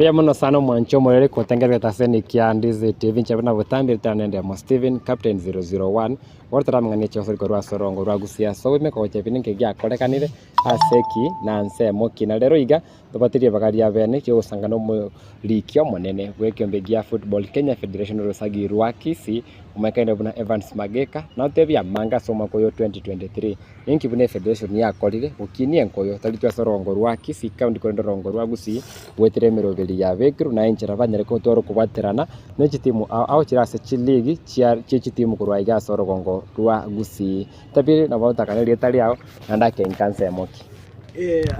Mbia muno sana mwancho mwere kutengera taseni kia Ndizi TV chabana butambira tanende mo Steven Captain 001 wartara mngani chosori korwa sorongo rwa Gusii so wime ko chepininke gya korekanire aseki na nsemo kina lero iga tubatirie bagaria bene kyo gusangano mu likyo monene wekyombe gya Football Kenya Federation rusagi rwa Kisii umekaende buna Evans Mageka na tebia manga soma koyo 2023 inki bune federation ya kolire ukinie nkoyo talitwa sorongo rwa Kisii county kondo rongo rwa Gusii wetire miroveli ya vekru na inchira banyere ko toro kubaterana ne chitimu au chirase chiligi chitimu kurwa iga sorongo rwa Gusii tabiri na bauta kaneli etali yao ndake nkanse moki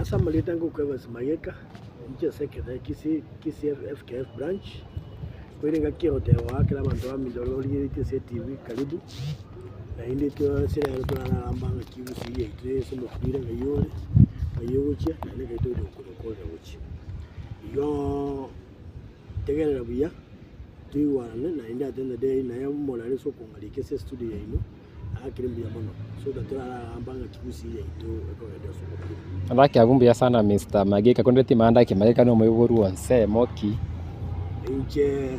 asambali tangu kwa Evans Mageka nje secretary Kisii FKF branch kwiringa kiote wa kila bantu wa midololi yite TV karibu na indi to sira tuna ambanga Gusii yite somo kubira ngayole ngayoche na ne gaito ko wuchi yo tegerera buya tuiwane na indi atenda day na yamumola leso kungalike se studio ino akirimbi yamono so that ambanga Gusii yito ko ndio so ndake agumbuya sana Mr Mageka kondeti maandake Mageka no moyiburu onse moki inche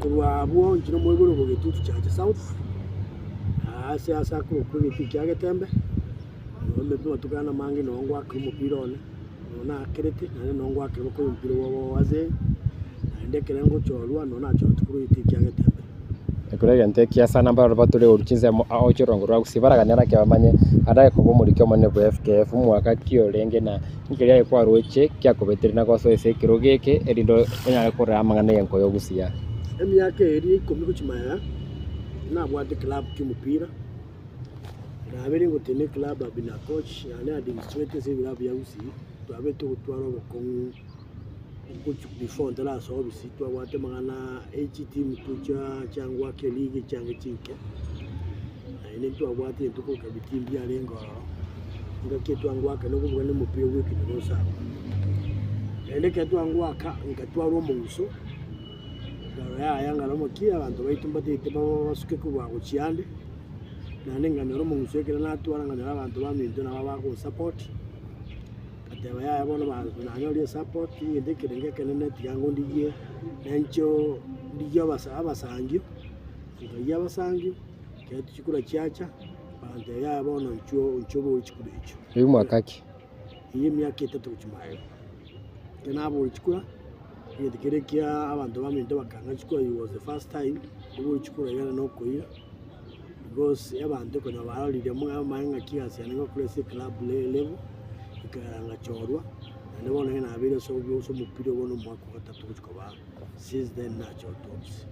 kurwa abo njino moyiburu bogitutu chaje south asa ko kuri pikyage tembe nombe tukana mangi no ngwa ku mupirone na kirete na no ngwa ku ko mpiro wo waze ndekere ngo chorwa no na cho tukuru pikyage tembe ekurege ntekia sana mbara batule urukinze aho chirongo rwa Gusii baraganira ke bamanye adaye ko bomurikyo mone bu FKF mwaka kyo lenge na ngiria kwa roche kya kobeterina kwa so ese kirogeke erindo onyale kora amangane yenko yo Gusii ya emyake eri komi kuchimaya na bwate club kimupira na abiri ngo tene club abina coach yani administrator se club ya Gusii to abeto kutwara ko before ndala so bisi to wate mangana team tucha changwa ke league change chinke ine to wate tuko kabiti bya lengo ngake to angwaka no kubwa ne mupira wiki no sa ene ke to angwaka ngatwara omunso ya yanga no mukia abantu baitumbate teba basuke kubwa kuchiande na nenga no omunso ekera na twara ngana abantu baminto na baba ko support ateba ya bona ba nanyoli support ndekere kenene tiyango ndiye nencho ndiyo abasangi ndiyo abasangi ketu chikura chiacha bande ya bona nchobo chikura icho uyu mwakaki iyi myaka 3 kuchimayo kenabo chikura yedikere kia abantu baminto bakanga chikura it was the first time ubu chikura yana no koira because abantu kono baralire mu amanga kiasi yango kule club level ikanga chorwa ndabona ina abire so mupira wono mwaka gatatu kuchikoba since then nacho tops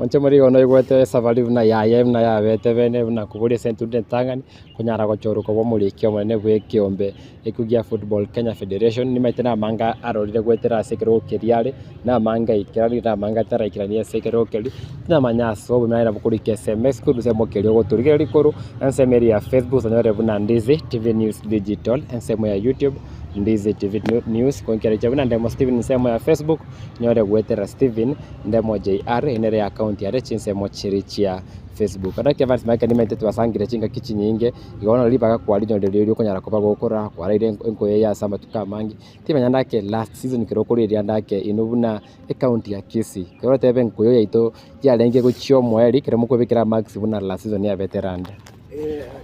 onche muri ono igwete savali na yaye na yabete bene na kuburi sentu ndentangani kunyara ko choro ko bomuri kyo mene bwe kiombe ikugia Football Kenya Federation ni maitena manga arorire gwetera sekero keriare na manga ikirari na manga tara ikirani sekero keri na manyaso bumira bukuri SMS kuduze mokeri ogoturige rikuru ensemeri ya Facebook anyore buna Ndizi TV News Digital ensemo ya YouTube Ndizi TV News konkere chabuna ndemo Steven nsemo ya Facebook nyore gwetera Steven ndemo JR enere ya account ya rechinse chirichia Facebook adake Evans Mageka ni mente twasangire chinga kichinyinge igona libaga kwa lido ndelio konyara ko bagokora kwa ire enko ya samba tukamangi timenya ndake last season kirokuri ria ndake inubuna account ya Kisii kwa tebe nkoyo yaito yalenge guchio mweri kiremo kubikira max buna last season ya veteran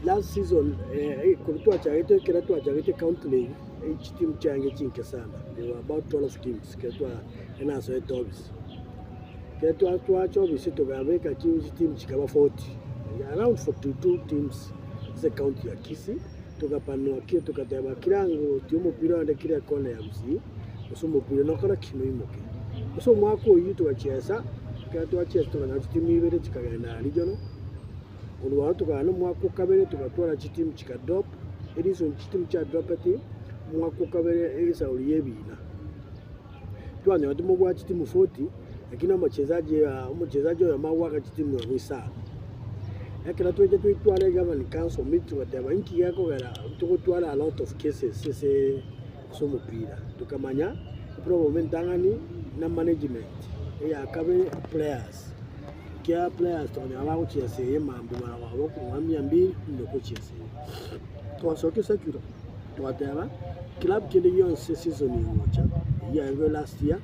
last season kulitwa chaito kiratwa chaito county league each team change chinke sana there were about 12 teams kiratwa ena so etobis kiratwa twacho bisito gabeka kiuji team chikaba 40 around 42 teams the county ya Kisii tukapanua kio tukateba kirango timu pira ande kile kona ya Gusii usumo pira nokora kino imoke uso mwako uyu tukachesa kiratwa chesa tukana timu ibere chikagenda regional ulwa tukana mwako kabere tukatwara team chikadrop edizo team cha drop ati mwako kabere elisa uliyebina twana ndimo bwa team 40 lakini mchezaji wa mawaka timu ya Gusii akira tweje twitwale government council meet whatever inki yako gara tukutwala a lot of cases sese somupira tukamanya problem ndangani na management ya kabe players kia players twana aba kuchese yemambo mara wabo kumwamia mbili ndoko chese twasoke sakiro twataba club kile yonse season yocha ya last year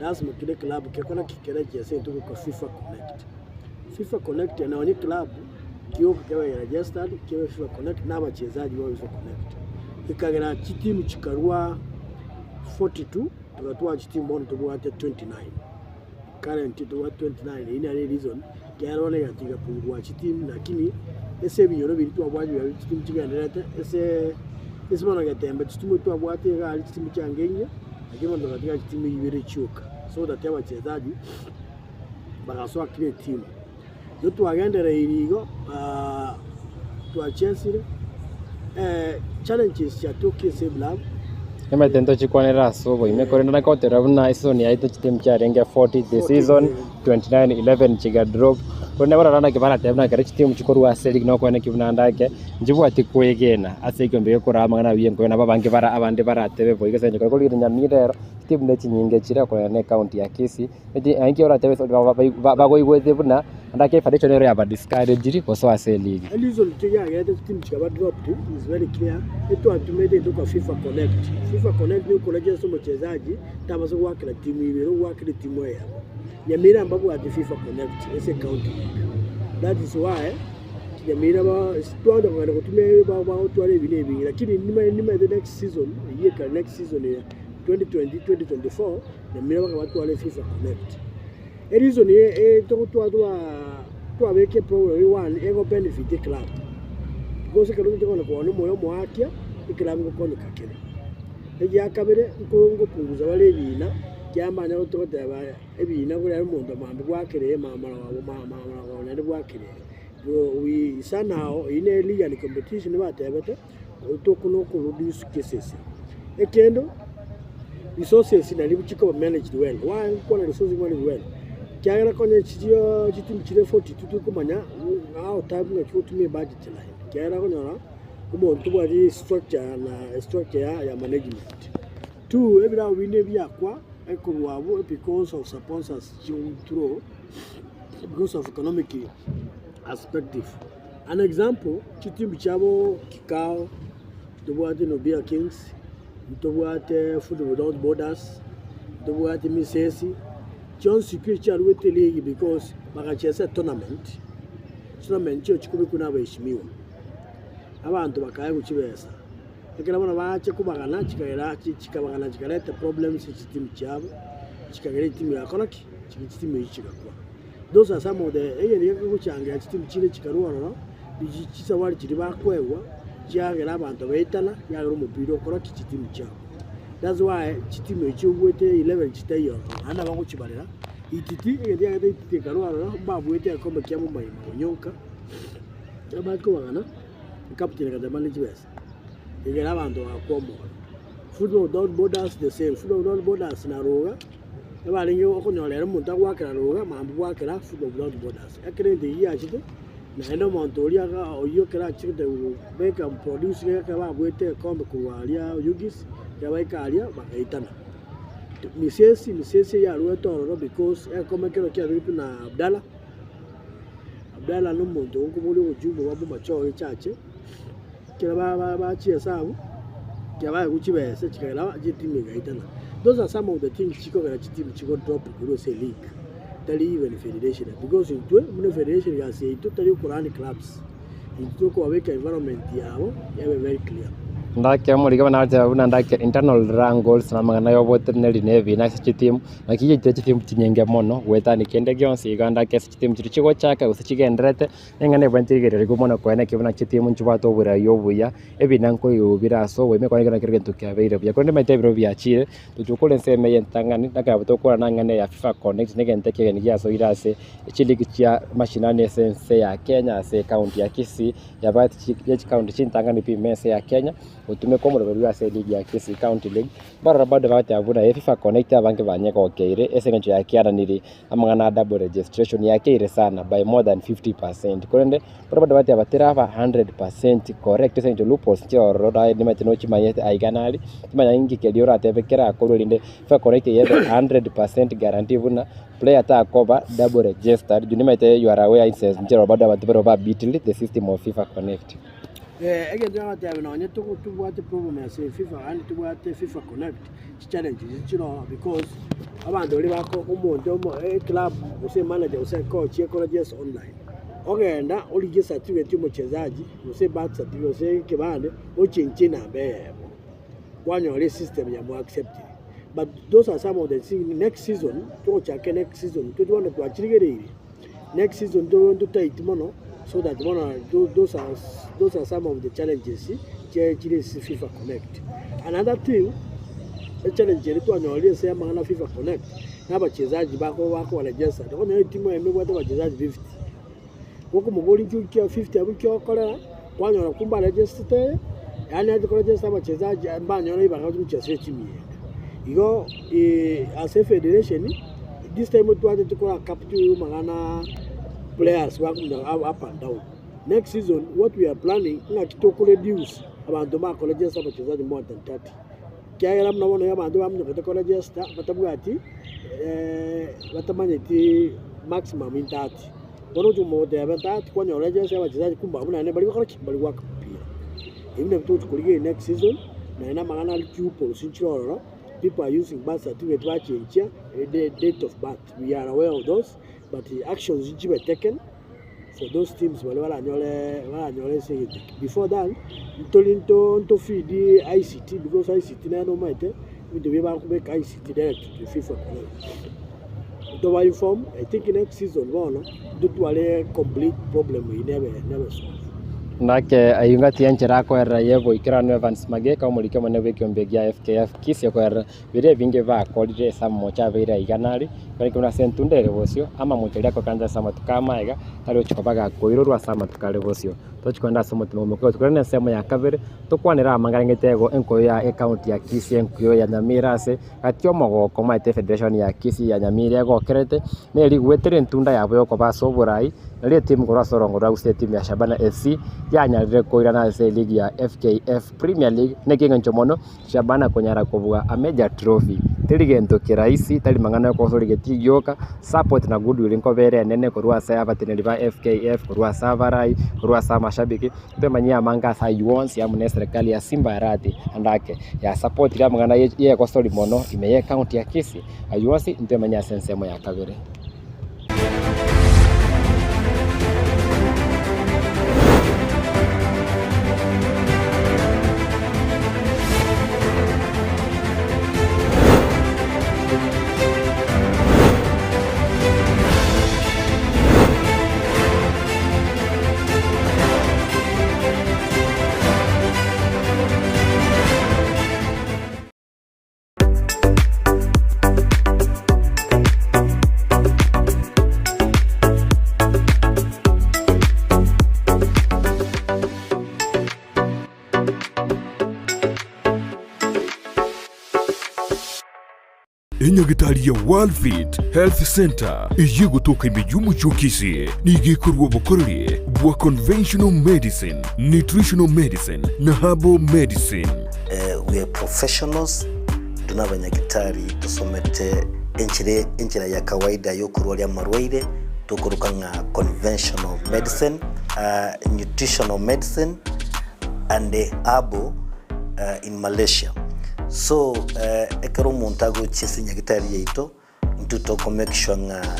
lazima kile club kikona kikere chese tuko kwa FIFA Connect. FIFA Connect anaonye club kiyo kiwa registered kiwa FIFA Connect na wachezaji wa FIFA Connect. Ikagera timu chikarua 42 tukatoa timu mbona tubuate 29. Current tuwa 29 ina reason kiarona yatika pungua timu lakini ese biyoro bitu abwaji ya timu chiganderete ese mwana gatembe timu tu abwate ga timu changenya lakini ndo katika timu ibere chuka so that abachezaji bagaswa kile timu yotu agendera irigo to Chelsea challenges ya Tokyo Blab Ema tento chikwanera sobo imekorenda na kotera buna season ya ito chitem cha renge 40 the season 29-11 chiga drop kone bara rana kibara tebna kare chitem chikorwa selig no kwene kibna ndake njibu ati kwegena ase ikombe kora amana biyen ko na babange bara abande bara tebe boy gese nyoko kuli Nyamira chitem ne chinyinge chira ko ne county ya Kisii eti anki ora tebe so bago igwete buna ndake foundation area ba discard jiri ko so ase league reason tiya ya chitem chikaba drop is very clear eto atumede to kwa FIFA Connect FIFA Connect ni kuleje so mchezaji tabazo wakira timu ibero wakira timu ya Nyamira ambapo ati FIFA Connect ese county. That is why Nyamira ba stwada ngana kutumia ba utwale binebi lakini nima the next season year next season ya 2020-2024 Nyamira ba watu wale FIFA Connect. Reason to abeke problem one ego benefit club. Because kalo ndiko kwa no moyo mwakia ikilamu ko nikakere. Eja kabere ngo punguza wale bina kyamba na utota ba ebina kuri ari muntu mambe gwakere mama na gwakere we somehow in a legal competition batebete utokuno ku reduce cases ekendo resources na libuchiko managed well why kona resources managed well kyagera konye chiyo chitim chire 42 kumanya how time na kutumia budget line kyagera konyora umuntu bari structure ya management two every now we never yakwa ekurwabo because of sponsors through because of economic perspective. An example chitim chabo kikao tubuate Nobia Kings tubuate Food Without Borders tubuate Misesi John Security with the league because bakacheza tournament cyo chikubi kuna baheshimiwa abantu bakaye kuchibesa ekera bona bache kubagana chikabagana chikaleta problems chitim chabo chikagere timu ya konaki chitimu yichikakwa those are some of the eye kuchanga chitim chile chikaruwa bichisa wali chiri bakwewa cyagera abantu betana yagera umupira konaki chitimu chabo that's why chitimu yichugwete 11 chitayo ana bango chibalera ititi yagera ititi karuwa mbabwete akombe kya mumba nyonka abako bagana captain kadamani chibesa yagera abantu akomo Food Without Borders the same Food Without Borders na roga abalinge okonolera umuntu agwakira roga mambu gwakira Food Without Borders akire ndi yachite na eno montori aga oyokera chite beka produce ga babwete kombe kuwalia yugis yabaikalia bakaitana misesi ya ruetoro because ekomekero kya bitu na Abdalla no muntu ngumuli ujubu wabu macho chache kira ba chisabu kya kuchibese chikala jitimi gaitana. Those are some of the things chiko gara chitimu chiko drop kuro se league tali even federation because in two federation ya say totally Quran clubs in to ko aweka environment yao yawe very clear ndake muri gabana ati abuna ndake internal run goals na magana yo boternally nevi na chitimu na kije chitimu tinyenge mono wetani kende gyonsi iganda ke chitimu chichigo chaka usichigenderete ngane bwantigere gumono ko ene kibuna chitimu nchubato bura yobuya ebinanko yubiraso weme kwa ngana kirgentu kyabeire bya konde metebiro byachire tuchukule nseme yentangani ndakabuto kwa nangane ya FIFA Connect negente kegeni yaso irase chiligi chia mashinani sense ya Kenya se county ya Kisii ya bati ya county chintangani pimese ya Kenya utume komoro bwa se league ya Kisii County League bara bado bati abuna FIFA Connect abange banyeko okeire esengecho ya kiana nili amangana double registration ya keire sana by more than 50% konde bara bado bati abatera 100% correct esengecho loopholes cho roda ni matino chimayete aiganali timanya ingi keliora tebekera akorolinde FIFA Connect yede 100% guarantee buna player ta cover double registered junimete you are aware instance njero bado bati ba bitly the system of FIFA Connect. Again, there are no to what the problem is. FIFA and to what the FIFA Connect challenge, because abantu oli bako umuntu club use manager use coach ecologist online ogenda olije certificate y'umuchezaji use birth certificate use kibande ochinchi namba yebo kwanyole system ya mu accept. But those are some of the things. Next season to check next season to want to achieve next season to want to take mono so that those are some of the challenges FIFA Connect. Another thing, a challenge to annually say among FIFA Connect. Now wachezaji wako wanajesa. Kwa timu ya watu wachezaji 50. Wako mboli juu 50 abukiokola kwanya nakumba register. Yani hadi register wachezaji ambao wanaiba kwa kucheza timu. Because as a federation, this time we want to capture magana players working up and down. Next season, what we are planning is to reduce about the colleges of more than 30. Kaya na wana ya bandu amna kwa colleges ta batabuati batamanyeti maximum in 30. Kono tumo de 30 kwa colleges ya wachezaji kumba muna ne bali kwa bali work pia. Even if to kulige next season na ina magana lichupo sinchoro. People are using birth certificate watching the date of birth. We are aware of those, but the actions which were taken for those teams before that, to feed the ICT because ICT now no matter we do able to make ICT direct to FIFA. To inform, I think next season one due to a complete problem we never solve. Nake ayungati yanchira kwa yevo ikirano Evans Mageka umulike mane kiombegia FKF Kisii kwa vile vinge va quality some mocha vira iganali kwa kuna sentundere bosio ama mutelia kwa kanza sama tukama ega tali uchikobaga koirorwa sama tukale bosio tochikwenda somo tumomoko tukorene sema ya kavere tokwanira mangarengitego enko ya account ya Kisii enko ya Nyamira se katio mogoko maite federation ya Kisii ya Nyamira go kerete ne ligwetere ntunda yabo yoko basoborai na timu kwa sorongo use timu ya Shabana FC yanyarire koirana se ligi ya FKF Premier League nekinga nchomono Shabana konyara kobwa a major trophy teligento kiraisi tali mangana ko soligeti yoka support na goodwill nko bere nene korwa sa abatene ba FKF korwa Savarai korwa sa mashabiki temanyia manga sa yuonsi ya mune serikali ya Simba Arati andake ya support ya mangana ye ko soli mono imeye county ya Kisii ayuonsi temanyia sensemo ya kabere. Enyagitari ya World Fit Health Center iye gutoka imijumbu chokisi nigikorwa bukorere bwa conventional medicine, nutritional medicine na herbal medicine. We are professionals tunabanyagitari tusomete enchira ya kawaida yo kurwali amarwaire tukuruka nga conventional medicine, nutritional medicine and herbal in Malaysia. So ekero montago chesi nyagitari yeito ntutoko make sure nga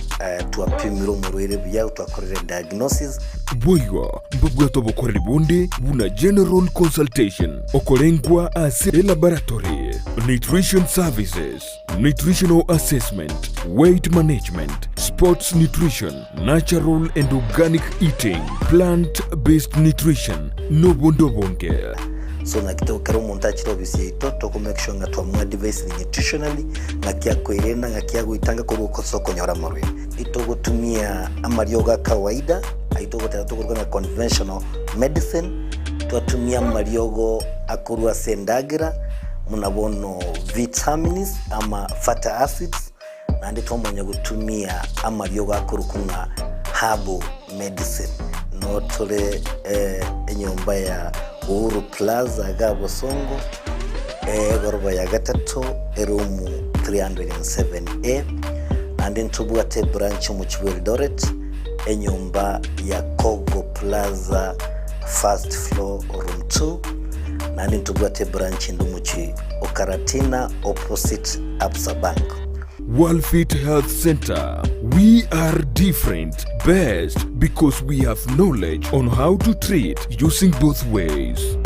tuapimiro murwere bya twakorere diagnosis boywa mbabwato bokorere bonde buna general consultation okolengwa as a laboratory, nutrition services, nutritional assessment, weight management, sports nutrition, natural and organic eating, plant-based nutrition, no bondobonke. So nakitoka montage obviously ito to make sure nga twamwa device nutritionally ngakia koirena ngakia guitanga ko soko nyora marwe ito gutumia amarioga kawaida aito gutatu na conventional medicine twatumia mariogo akurwa sendagira munabono vitamins ama fatty acids na ndito mwenye gutumia amarioga akurukunga herbal medicine no tole enyomba ya Uhuru Plaza Gabo Songo gorba ya gatatu erumu 307A and then tubwate branch mu Eldoret enyumba ya Kogo Plaza first floor room 2 na then tubwate branch ndumuchi Okaratina opposite Absa Bank. Worldfit Health Center. We are different, best because we have knowledge on how to treat using both ways.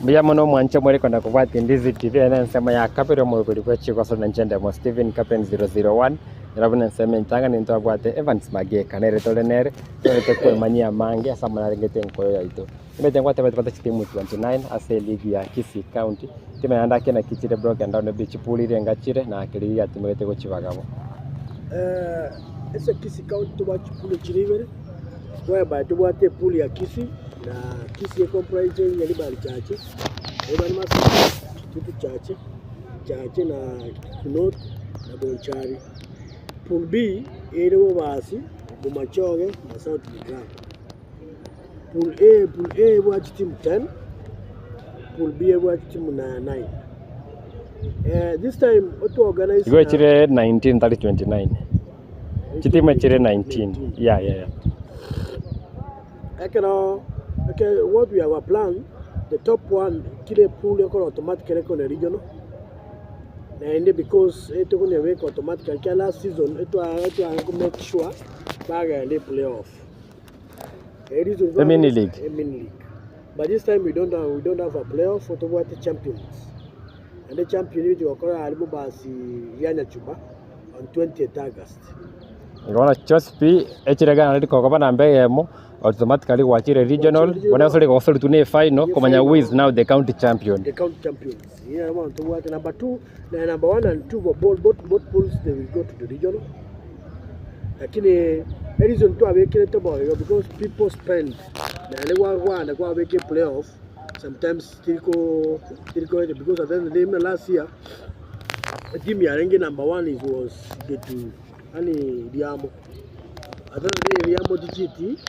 Mbia muno mwanche mwere kwenda kubwati Ndizi TV ena nsema ya kapiro mwebuli kwa Chigosori na nchende mo Steven Captain 001 Nirabuna nsema ntanga ni ntoa bwate Evans Mageka nere tole nere tole kwa mania mange asa mwanarengete nkoyo ya ito Mbete ngwate bata timu 29 ase ligi ya Kisii County timu yanda kena kichire broken down beach pool ile ngachire na akili ya timu yete ko chibagamo ese Kisii County tuba pool chiribere whereby tubwate pool ya Kisii na Kisii comprise Nyamira Counties eba masa kitu chache na North na Bonchari. Pool B ere basi Bumachoge na South Grand. Pool A bwati team 10, Pool B bwati team 9. This time auto organize Go chire 19 30 Chitima chire 19. Yeah. Okay, what we have a plan, the top one, kile pool yako automatically on the regional. And because it took a week automatically last season, it was make sure baga and they playoff. The mini league. A mini league. But this time we don't have a playoff for the champions. And the champion will occur at Yanachuba on 20th August. You want to just be Echiraga and Kokobana and Bayamo. Automatically watchire regional when also go through to final komanya who is now the county champion. The county champions. Yeah, want to work number 2, number 1 and 2 both pools they will go to the regional. Lakini reason to have a boy because people spend na one go make a playoff sometimes still go because at the end of the day last year the team yarengi number 1 was get to ani Diamo. At the end of the day Diamo DGT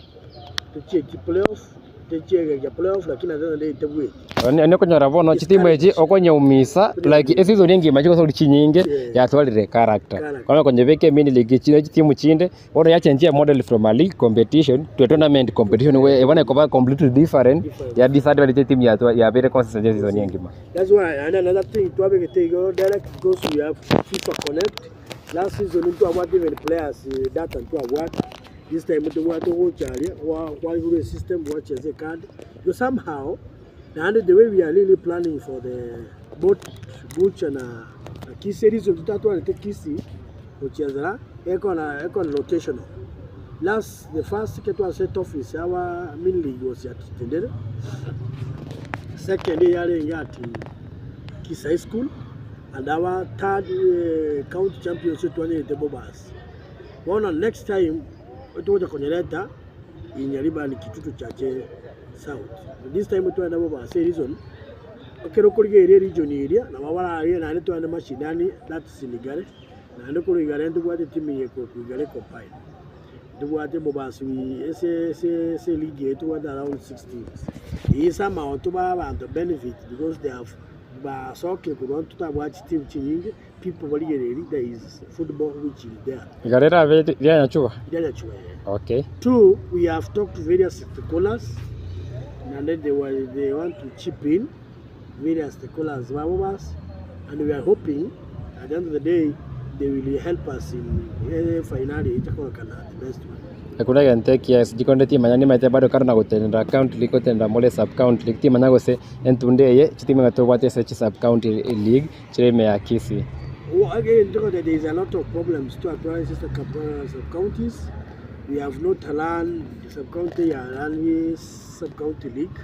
playoff lakini adana day tabwe ane kunyara bono chitimu eji okonya umisa like season yengi macho so chinyinge ya twalire character kama kwenye veke mini league chine timu chinde oro ya change model from a league competition to a tournament competition where even a completely different ya disadvantage team ya very consistent season yengi ma. That's why another thing to have a go direct because we have FIFA Connect last season into award even players data to award. This time we want to watch the system, watch as a card. So somehow, the way we are really planning for the both Butch and Kisii series of that one, take Kisii, which is a rotational. The first ticket was set off is our main league was at Tendere. Second year at Kisii High School, and our third county championship one at the Bobas. One next time. Tuoja konyeleta inyariba ni kitutu chache south. This time tuenda baba say reason okero kulige area region area na mawala area na neto anda mashinani that's Senegal na ndo kuri gare ndo kwate timu yeko kugale combine ndo kwate baba si ese league yetu wanda around 6 teams isa ma otuba abantu benefit because they have ba soccer ko want to watch team chinyinge people wali there is football which is there Garera vya nyachua. Okay. 2, we have talked to various stakeholders and then they want to chip in various stakeholders and we are hoping at the end of the day they will help us in finally itakuwa kana the best one. Hakuna ganteki ya jikonde tima nyani maite bado karna gutenda account liko tenda mole sub account liko tima nago se entundeye chitima ngato wate se sub account league chireme ya Kisii. Again, there is a lot of problems to apply sub-counties. We have no talent, sub-county and sub-county league.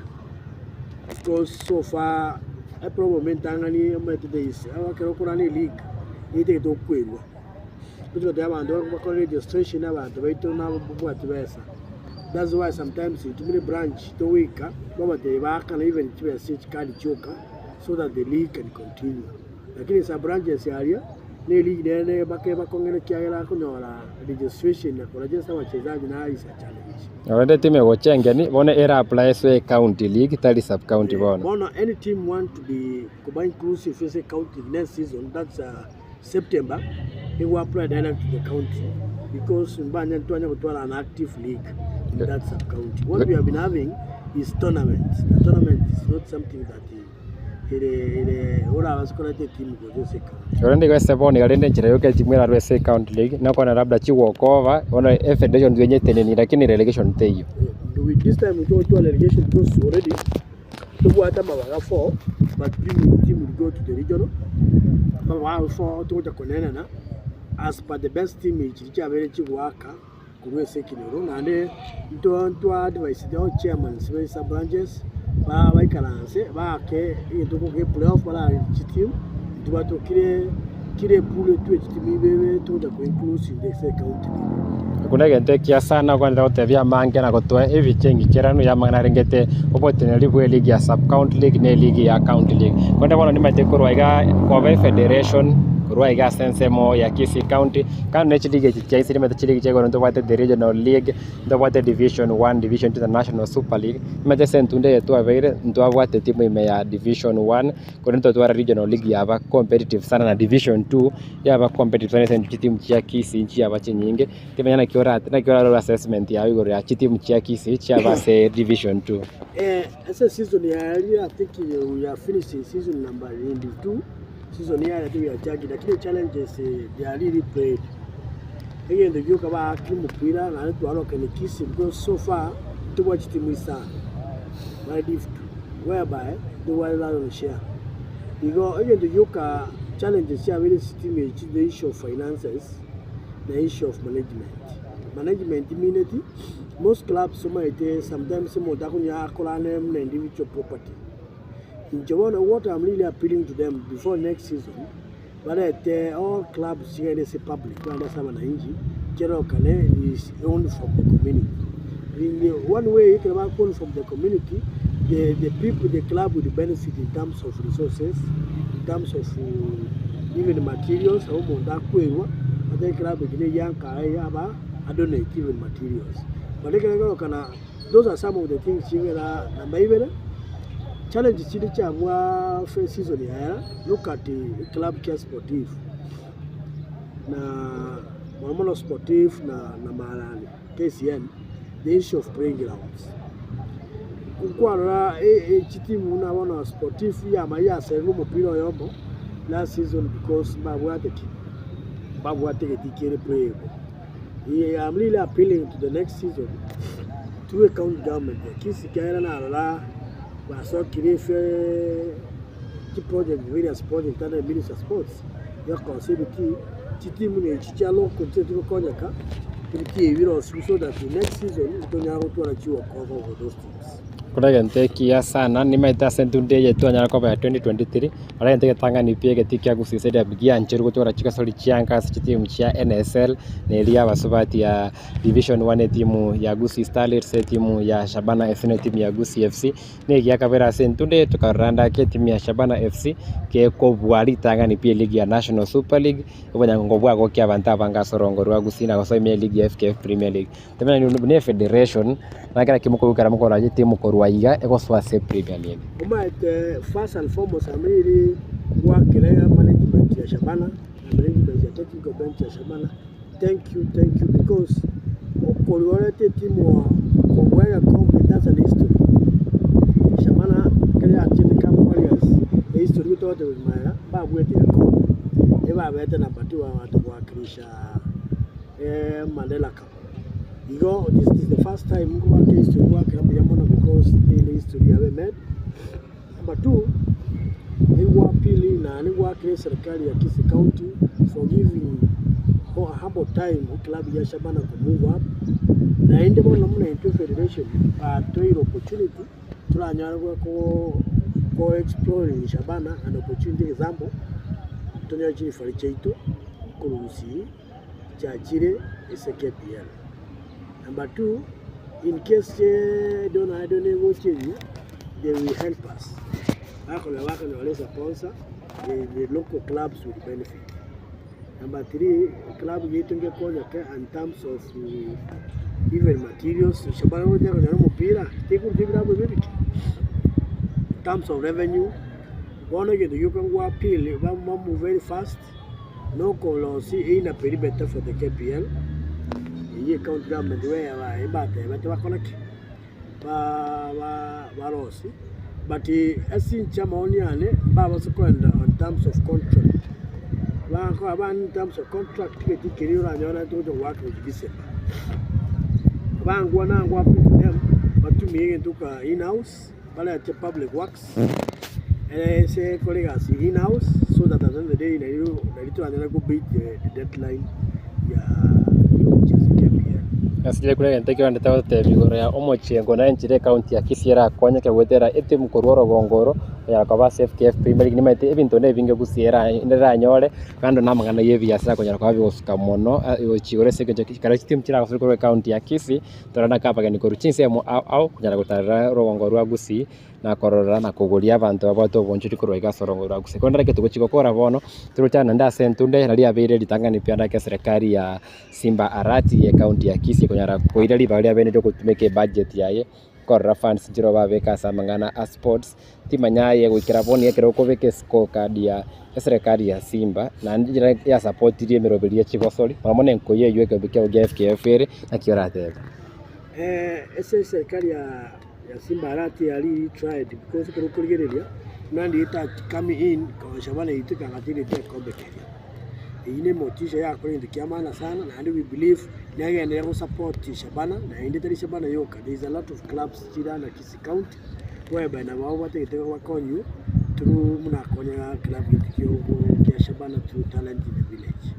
Because so far, a problem in Tangani is our Kurani league. It is to quit. Because they have registration now, the way to now, that's why sometimes it's many branch to week, but they work and even to a card choker so that the league can continue. Lakini sa branches area ni league ne bakongera kiagera kunyora registration na kurejesta wachezaji na isa challenge. Wende timu gochengeni bone era apply so county league tali sub county bona. Any team want to be combined inclusive for county next season, that's September, they will apply direct to the county because Mbanya Antonia will an active league in that sub county. What we have been having is tournaments. The tournament is not something that ora waskolete team go se county. Wende go seboni galende njira yoke timu ya RSA county league na kwa labda chiwokova ona federation yenye teneni lakini relegation teyo. With this time we go to a relegation because already to what about 4 but team will go to the regional. Mawa 4 to the konena as per the best team ichicha very chiwaka kuwe sekinero na ne to advice the chairman sub branches ba baikaranse ba ke into ko playoff para team to kire pool to team bebe to the inclusive the county. Kuna gente kia sana kwa ndio tevia mange na kutoa hivi chengi kirano ya mangana rengete opote libu league ya sub county league ne league ya county league kwenda bwana ni matekoro iga kwa federation kurwa iga sensemo ya Kisii county kan ne league ya siri meta league chego ndo wate the regional league ndo wate division 1 division 2 the national super league meta sentunde yetu avere ndo wate timu ime ya division 1 kwa ndo tu regional league ya ba competitive sana na division 2 ya ba competitive sana timu ya Kisii nchi ya bache nyingi timenya kiora assessment ya igoro ya timu ya Kisii cha base division 2 essa season ya I think we are finishing season number 2 season ya I think we are judging lakini challenges they are really played again the yoka ba kimupira na to aloka ni Kisii because so far to watch team isa by diff whereby the wild on share because again the yoka challenges ya really team the issue of finances, the issue of management immunity. Most clubs sometimes some dakunya akolane na individual property. In Japan, what I'm really appealing to them before next season, but all clubs here is public. General Kane is owned from the community. In one way, you can own from the community. The people, the club will benefit in terms of resources, in terms of even materials. I think club is young I donate even materials. But those are some of the things here. Challenge chilicha first season here. Look at the club care sportive. Na Mono sportive na Marani KCN. The issue of playing grounds. Kukwara timu na wana sportive ya maya serumo mpira yombo last season because babu ate tikere play. I'm really appealing to the next season to a county government. Kisii kaira na ala baso kirefe ki project various project and minister sports ya conceivity timu ne chichalo continue konyaka so that the next season tonyago to anachiwa cover of those teams. Kuna gente kia sana ni maita sentunde yetu anyara kwa 2023 wala gente tanga ni pia ketika Gusii side ya bigia nchiru kutoka Chigosori chianga timu ya NSL na elia wasubati ya division 1 timu ya Gusii Starlets timu ya Shabana FC na timu ya Gusii FC ni kia kabera sentunde tukaranda ke timu ya Shabana FC ke ko bwali tanga ni pia ligi ya National Super League ubanya ngobwa ko kia banta banga sorongo rwa Gusii na kwa ligi ya FKF Premier League temena ni federation na kana kimuko kara mko raje timu ko Waiga Egoswase Premier League. First and foremost, I'm really working management ya Shabana, management ya technical bench ya Shabana. Thank you because quality team wa Waiga competence and history. Shabana kaya achini kama warriors. History to the Maya, babu wetu yako. Eba wete na batiwa watu wakilisha Mandela Cup. Because this is the first time we work history work because the history have made. Number 2, we work pili na we work serikali ya Kisii County for giving humble time club ya Shabana to move up. Na ende bona muna into federation to opportunity tulanyara ko exploring Shabana an opportunity example tonya chini faricheito kulusi chachire SKPL. Number 2, in case I don't know what they will help us. The local clubs will benefit. Number 3, club yetu ingekonya in terms of even materials. Shabana wote wanajaribu mpira, tiku vipi? In terms of revenue, bona get you can go appeal, move very fast. No colosi ina perimeter for the KPL. Ye county government where but connect Rosi. But as in Chamoniane, Baba Seconda on terms of contract. In terms of contract, Kiriura to the work with December. One work with them, but to me, took in-house, but at the public works. And I say, colleagues, in-house, so that at the end of the day, I go beat the deadline. Asile kule ngente kwa ndeta wote bigoro ya omochengo na nchire county ya Kisii rakonya ke wetera ete mukororo gongoro ya kwa FKF Premier League nimete ebinto ne binge gusiera ndera nyore kandi namangana yebiasa konyara kwa biosuka mono chigore seke kara team chira kwa county ya Kisii torana kapa ni koruchinse mo au kunyara gutara rogongoro rwa Gusii na korora na kuguria abantu abato boncho tikorwa igasorongo rwa Gusii kondara ketugo chigokora bono turuchana nda sentunde rali abere litangani pianda ke serikali ya Simba Arati ya county ya Kisii kunyara koira libalia bene doko tumeke budget yaye korra funds jiro babeka samangana a sports timanyaye gwikira boni yekero kobeke scorecard ya serikali ya Simba na njira ya support ile merobelia Chigosori mamone nkoye yueke bike FKF ere na kiorate ese serikali ya Simba Arati ali tried because kurukuligerelia nandi ita come in kwa shabana itika ngatile te kombekelia ine motisha ya kwa ndi kiamana sana na we believe na yeye ndio support Shabana na inde tari Shabana yoka. There is a lot of clubs jira na Kisii County whereby na wao wate wakonyu through mnakonya club yetu ya Shabana through talent in the village.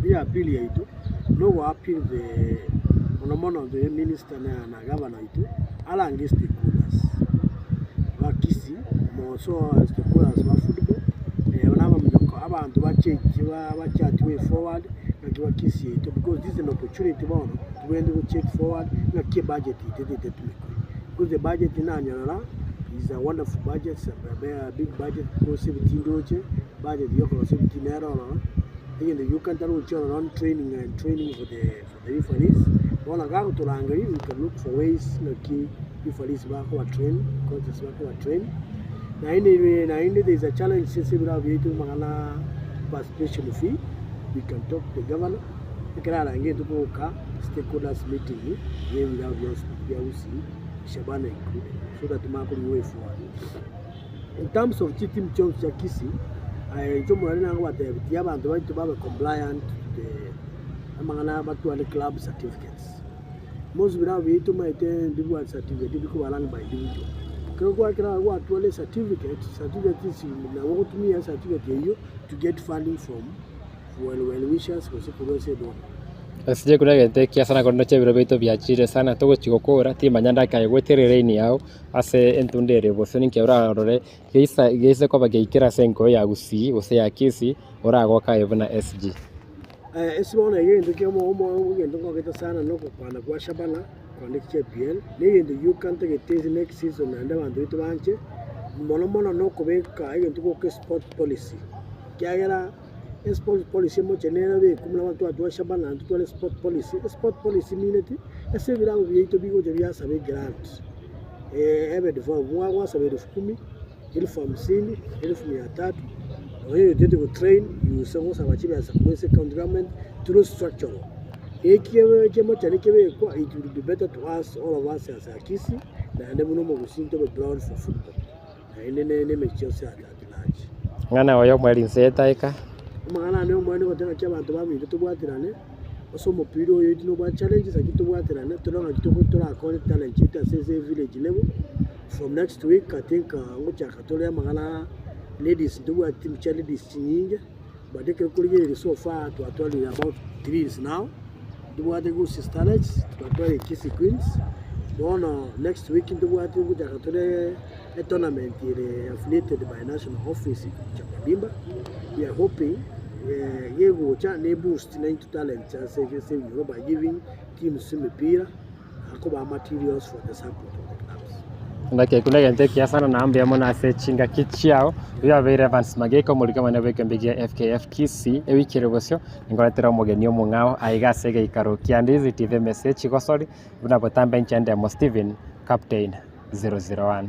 We appeal yetu no we appeal the monomono the minister na governor yetu ala angesti stakeholders wa Kisii mo so stakeholders wa football wanama mjoko abantu bachat way forward na Kisii because this is an opportunity bono to end to check forward na key budget because the budget in Anyara is a wonderful budget, a big budget because 17 doche budget yoko 17 naira again you can tell on training for the referees bona gago tulangari we can look for ways na key referees bako train coaches bako train na ine there is a challenge sisi bila vitu mangana participation fee. We can talk to the governor. We can arrange to go stakeholders meeting here without Gusii, Shabana included, so that we can move forward. In terms of team chunks ya Kisii, I told you what they have to be compliant to the amangana batu club certificates. Most without we to my individual certificate because along by individual. Kwa kwa certificate is na wakutumia certificate hiyo to get funding from well wishers kusikose do. Asije kuna gente kiasa na kondo chebiro beto biachire sana togo chigokora ti manyanda kai gweterere ni yao ase entundere bosoni kebra rore geise kwa bageikira senko ya Gusii ose ya Kisii orago kai buna SG. Esibona yendo kemo ngendo ngoketa sana noko pana kwa Shabana kwa next KPL ngendo you can take it next season and abantu bitu banche mono noko beka ngendo ko sport policy kiagera sport policy mo chenera be kumla watu wa Shabana and to sport policy minute ese bila ubito bigo je bya sabe grant ebe de for mwa sabe de 10 1050 1300 oyo did go train you so sabachiba as a county government through structural ekiwe kemo chani kebe kwa it will be better to us all of us as a Kisii na ndemo no musinto be ground for football na ne mechosa at large ngana wayo mweli nseta ika mangana ne umwani koteka cy'abantu babiri tubwatirane oso mupiro yo itino bwa challenges akitubwatirane tulonga kitokotora akone talent ita sese village level from next week I think ngocha katole mangana ladies do a team ladies chinyinge but they can call so far to actually about 3 years now do what they go sisters to actually Kisii Queens one next week in the water ngocha katole a tournament affiliated by national office Chakabimba. We are hoping yego cha ne boost na into talent say by giving teams mipira akoba materials for the support of the clubs. ndake kuna gente kiasana na ambia mona se chinga kichiao uya vere Evans Mageka muri kama nawe kembigia FKF Kisii ewikire gosyo ngoretera mugenio mungao aigase geikaro kia Ndizi tithe message Chigosori buna botambe nchande mo Steven Captain 001